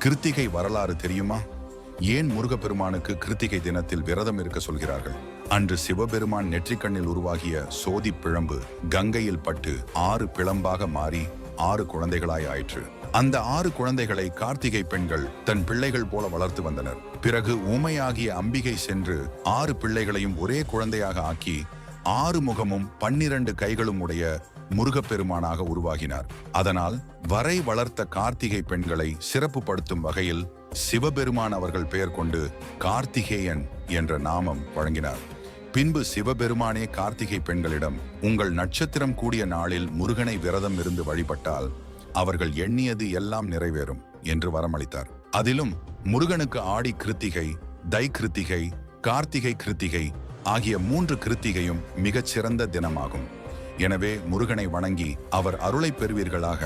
கிருத்திகை வரலாறு தெரியுமா? ஏன் முருகப்பெருமானுக்கு கிருத்திகை தினத்தில் விரதம் இருக்க சொல்கிறார்கள்? அன்று சிவபெருமான் நெற்றிக்கண்ணில் உருவாகிய சோதி பிழம்பு கங்கையில் பட்டு 6 பிளம்பாக மாறி 6 குழந்தைகளாய் ஆயிற்று. அந்த 6 குழந்தைகளை கார்த்திகை பெண்கள் தன் பிள்ளைகள் போல வளர்த்து வந்தனர். பிறகு ஊமையாகிய அம்பிகை சென்று 6 பிள்ளைகளையும் ஒரே குழந்தையாக ஆக்கி 6 முகமும் 12 கைகளும் உடைய முருகப்பெருமானாக உருவாகினார். அதனால் வரை வளர்த்த கார்த்திகை பெண்களை சிறப்புப்படுத்தும் வகையில் சிவபெருமான் அவர்கள் பெயர் கொண்டு கார்த்திகேயன் என்ற நாமம் வழங்கினார். பின்பு சிவபெருமானே கார்த்திகை பெண்களிடம், உங்கள் நட்சத்திரம் கூடிய நாளில் முருகனை விரதம் இருந்து வழிபட்டால் அவர்கள் எண்ணியது எல்லாம் நிறைவேறும் என்று வரமளித்தார். அதிலும் முருகனுக்கு ஆடி கிருத்திகை, தை கிருத்திகை, கார்த்திகை கிருத்திகை ஆகிய 3 கிருத்திகையும் மிகச் சிறந்த தினமாகும். எனவே முருகனை வணங்கி அவர் அருளை பெறுவீர்களாக.